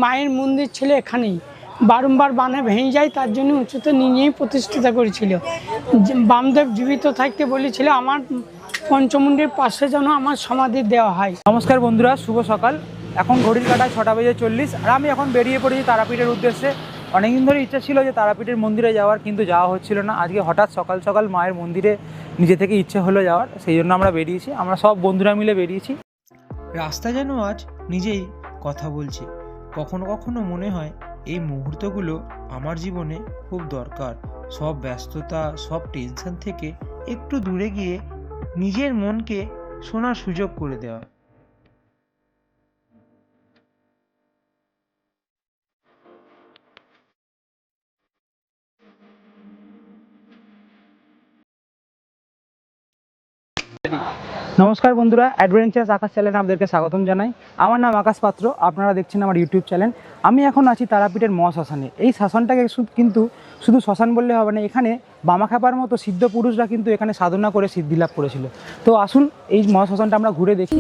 মায়ের মন্দির ছিল এখানেই, বারংবার বানে ভেঙে যায়, তার জন্য উঁচুতে নিজেই প্রতিষ্ঠিত করেছিল। বামদেব জীবিত থাকতে বলেছিল আমার পঞ্চমুণ্ডির পাশে যেন আমার সমাধি দেওয়া হয়। নমস্কার বন্ধুরা, শুভ সকাল। এখন ঘড়ির কাটায় 6:40, আর আমি এখন বেরিয়ে পড়েছি তারাপীঠের উদ্দেশ্যে। অনেকদিন ধরে ইচ্ছা ছিল যে তারাপীঠের মন্দিরে যাওয়ার, কিন্তু যাওয়া হচ্ছিল না। আজকে হঠাৎ সকাল সকাল মায়ের মন্দিরে নিজে থেকে ইচ্ছে হলো যাওয়ার, সেই জন্য আমরা বেরিয়েছি। আমরা সব বন্ধুরা মিলে বেরিয়েছি। রাস্তা যেন আজ নিজেই কথা বলছে। কখনো কখনো মনে হয় এই মুহূর্তগুলো আমার জীবনে খুব দরকার। সব ব্যস্ততা, সব টেনশন থেকে একটু দূরে গিয়ে নিজের মনকে শোনার সুযোগ করে দেওয়া। নমস্কার বন্ধুরা, অ্যাডভেঞ্চার্স আকাশ চ্যানেলে আপনাদেরকে স্বাগতম জানাই। আমার নাম আকাশ পাত্র, আপনারা দেখছেন আমার ইউটিউব চ্যানেল। আমি এখন আছি তারাপীঠের মহাশ্মশানে। এই শ্মশানটাকে কিন্তু শুধু শ্মশান বললে হবে না, এখানে বামাখ্যাপার মতো সিদ্ধ পুরুষরা কিন্তু এখানে সাধনা করে সিদ্ধি লাভ করেছিল। তো আসুন এই মহাশ্মশানটা আমরা ঘুরে দেখি।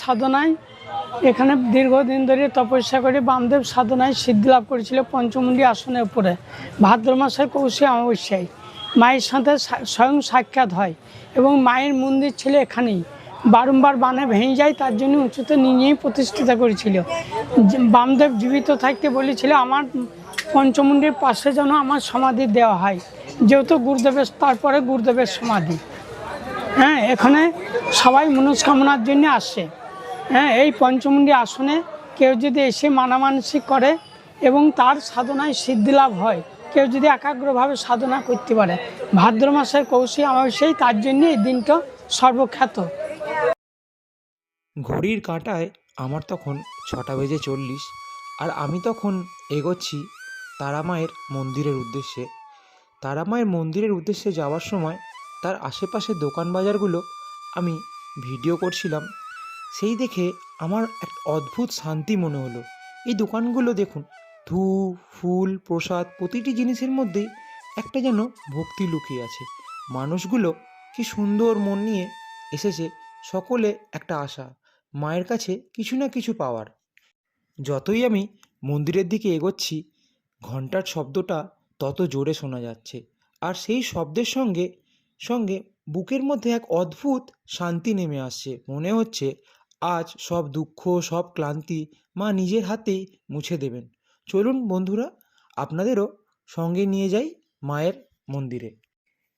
সাধনায় এখানে দীর্ঘদিন ধরে তপস্যা করে বামদেব সাধনায় সিদ্ধি লাভ করেছিল পঞ্চমুণ্ডি আসনের উপরে। ভাদ্র মাসের কৌশী অমাবস্যায় মায়ের সাথে স্বয়ং সাক্ষাৎ হয় এবং মায়ের মন্দির ছিল এখানেই, বারংবার বানে ভেঙে যায়, তার জন্য উঁচুতে নিজেই প্রতিষ্ঠিত করেছিল। বামদেব জীবিত থাকতে বলেছিল আমার পঞ্চমুণ্ডির পাশে যেন আমার সমাধি দেওয়া হয়, যেহেতু গুরুদেবের তারপরে গুরুদেবের সমাধি। হ্যাঁ, এখানে সবাই মনস্কামনার জন্য আসে। হ্যাঁ, এই পঞ্চমুণ্ডি আসনে কেউ যদি এসে মানামানসিক করে এবং তার সাধনায় সিদ্ধি লাভ হয়, কেউ যদি একাগ্রভাবে সাধনা করতে পারে, ভাদ্র মাসের কৌশী অমাবস্যায়, তার জন্য এই দিনটা সর্বখ্যাত। ঘড়ির কাঁটায় আমার তখন 6:40, আর আমি তখন এগোচ্ছি তারামায়ের মন্দিরের উদ্দেশ্যে। তারামায়ের মন্দিরের উদ্দেশ্যে যাওয়ার সময় তার আশেপাশের দোকান বাজারগুলো আমি ভিডিও করছিলাম। সেই দেখে আমার এক অদ্ভুত শান্তি মনে হলো। এই দোকানগুলো দেখুন, ধূপ, ফুল, প্রসাদ, প্রতিটি জিনিসের মধ্যেই একটা যেন ভক্তি লুকিয়ে আছে। মানুষগুলো কি সুন্দর মন নিয়ে এসেছে, সকলে একটা আশা, মায়ের কাছে কিছু না কিছু পাওয়ার। যতই আমি মন্দিরের দিকে এগোচ্ছি, ঘণ্টার শব্দটা তত জোরে শোনা যাচ্ছে, আর সেই শব্দের সঙ্গে সঙ্গে বুকের মধ্যে এক অদ্ভুত শান্তি নেমে আসছে। মনে হচ্ছে আজ সব দুঃখ, সব ক্লান্তি মা নিজের হাতেই মুছে দেবেন। চলুন বন্ধুরা, আপনাদেরও সঙ্গে নিয়ে যাই মায়ের মন্দিরে।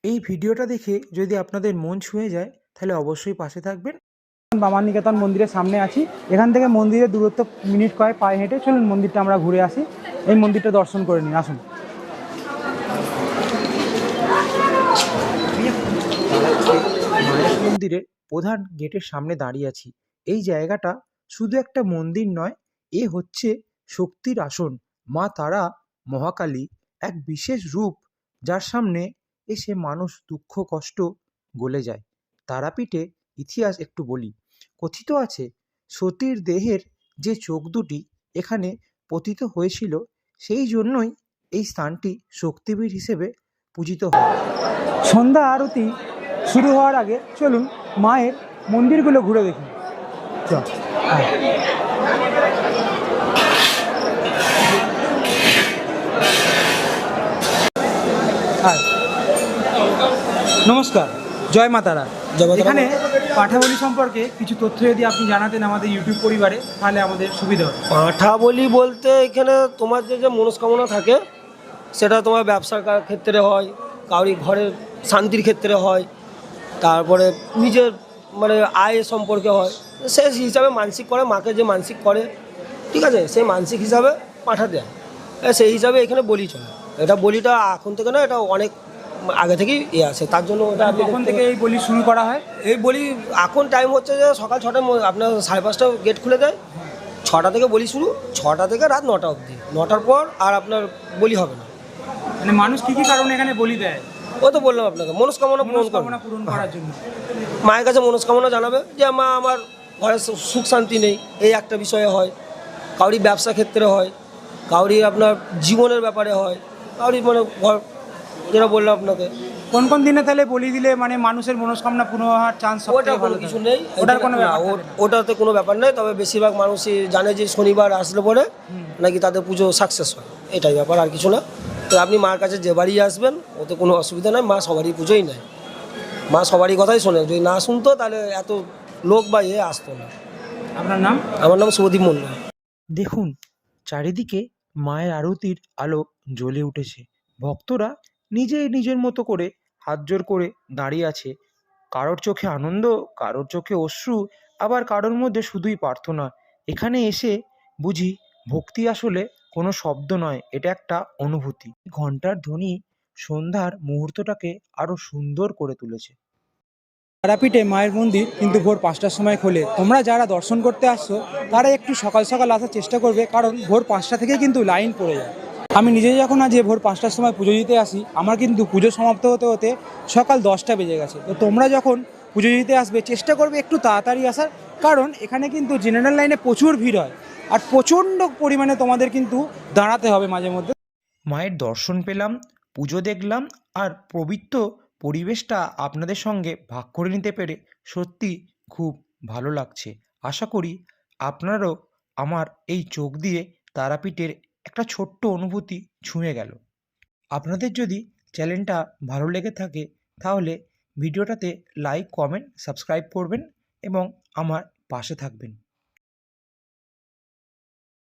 এই ভিডিওটা দেখে যদি আপনাদের মন ছুঁয়ে যায়, তাহলে অবশ্যই পাশে থাকবেন। বামা নিকেতন মন্দিরের সামনে আছি। এখান থেকে মন্দিরের দূরত্ব মিনিট কয়েক পায়ে হেঁটে। চলুন মন্দিরটা আমরা ঘুরে আসি, এই মন্দিরটা দর্শন করে নিন, আসুন। মায়ের মন্দিরের প্রধান গেটের সামনে দাঁড়িয়ে আছি। এই জায়গাটা শুধু একটা মন্দির নয়, এ হচ্ছে শক্তির আসন। মা তারা মহাকালী এক বিশেষ রূপ, যার সামনে এসে মানুষ দুঃখ কষ্ট গলে যায়। তারাপীঠে ইতিহাস একটু বলি। কথিত আছে সতীর দেহের যে চোখ দুটি এখানে পতিত হয়েছিল, সেই জন্যই এই স্থানটি শক্তিপীঠ হিসেবে পূজিত হয়। সন্ধ্যা আরতি শুরু হওয়ার আগে চলুন মায়ের মন্দিরগুলো ঘুরে দেখি। নমস্কার, জয় মা তারা। এখানে পাঠাবলি সম্পর্কে কিছু তথ্য যদি আপনি জানাতেন আমাদের ইউটিউব পরিবারে, তাহলে আমাদের সুবিধা হতো। পাঁঠা বলি বলতে এখানে তোমার যে যে মনস্কামনা থাকে সেটা তোমার ব্যবসার ক্ষেত্রে হয়, কাউরি ঘরের শান্তির ক্ষেত্রে হয়, তারপরে নিজের মানে আয় সম্পর্কে হয়, সেই হিসাবে মানসিক করে, মাকে যে মানসিক করে, ঠিক আছে, সেই মানসিক হিসাবে পাঠা দেয়, সেই হিসাবে এখানে বলি চলে। এটা বলিটা এখন থেকে না, এটা অনেক আগে থেকেই আছে, তার জন্য ওটা আপনি কখন থেকে এই বলি শুরু করা হয়? এই বলি এখন টাইম হচ্ছে যে সকাল 6টায় আপনার 5:30 গেট খুলে দেয়, 6টা থেকে বলি শুরু, 6টা থেকে রাত 9টা অবধি, 9টার পর আর আপনার বলি হবে না। মানে মানুষ কি কি কারণে এখানে বলি দেয়? ও তো বললাম আপনাকে, মনস্কামনা পূরণ করবে, মনস্কামনা পূরণ করার জন্য। মায়ের কাছে মনস্কামনা জানাবে যে মা আমার ঘরে সুখ শান্তি নেই, এই একটা বিষয়ে হয়, কাউরি ব্যবসা ক্ষেত্রে হয়, কাউরি আপনার জীবনের ব্যাপারে হয়, কাউরি মানে ঘর, যেটা বললাম আপনাকে। কোন কোন দিনে তাহলে বলি দিলে মানে মানুষের মনস্কামনা পূর্ণ হওয়ার চান্স ওটা কোনো কিছু নেই, ওটার কোনো না, ব্যাপার থাকে না? ওটাতে কোনো ব্যাপার নেই, তবে বেশিরভাগ মানুষই জানে যে শনিবার আসলে পরে নাকি তাদের পুজো সাকসেস হয়, এটাই ব্যাপার, আর কিছু না। তো আপনি মার কাছে যে বাড়ি আসবেন ওতে কোনো অসুবিধা নেই, মা সবারই পুজোই নেয়, মা সবারই কথাই শোনে, যদি না শুনতো তাহলে এত লোক বা আসতো না। আপনার নাম? আমার নাম শুভদীপ মন্ডল। দেখুন, চারিদিকে মায়ের আরতির আলো জ্বলে উঠেছে। ভক্তরা নিজের মতো করে হাত জোড় করে দাঁড়িয়ে আছে। কারোর চোখে আনন্দ, কারোর চোখে অশ্রু, আবার কারোর মধ্যে শুধুই প্রার্থনা। এখানে এসে বুঝি ভক্তি আসলে কোনো শব্দ নয়, এটা একটা অনুভূতি। ঘণ্টার ধ্বনি সন্ধ্যার মুহূর্তটাকে আরো সুন্দর করে তুলেছে। তারাপীঠে মায়ের মন্দির কিন্তু ভোর 5টার সময় খোলে। তোমরা যারা দর্শন করতে আসছো তারা একটু সকাল সকাল আসার চেষ্টা করবে, কারণ ভোর 5টা থেকে কিন্তু লাইন পড়ে যায়। আমি নিজে যখন আজ ভোর 5টার সময় পুজো দিতে আসি, আমার কিন্তু পুজো সমাপ্ত হতে হতে সকাল 10টা বেজে গেছে। তো তোমরা যখন পুজো দিতে আসবে চেষ্টা করবে একটু তাড়াতাড়ি আসার, কারণ এখানে কিন্তু জেনারেল লাইনে প্রচুর ভিড় হয় আর প্রচণ্ড পরিমাণে তোমাদের কিন্তু দাঁড়াতে হবে মাঝে মধ্যে। মায়ের দর্শন পেলাম, পুজো দেখলাম, আর পবিত্র পরিবেশটা আপনাদের সঙ্গে ভাগ করে নিতে পেরে সত্যি খুব ভালো লাগছে। আশা করি আপনারও আমার এই চোখ দিয়ে তারাপীঠের একটা ছোট্ট অনুভূতি ছুঁয়ে গেল। আপনাদের যদি চ্যানেলটা ভালো লেগে থাকে তাহলে ভিডিওটাতে লাইক, কমেন্ট, সাবস্ক্রাইব করবেন এবং আমার পাশে থাকবেন।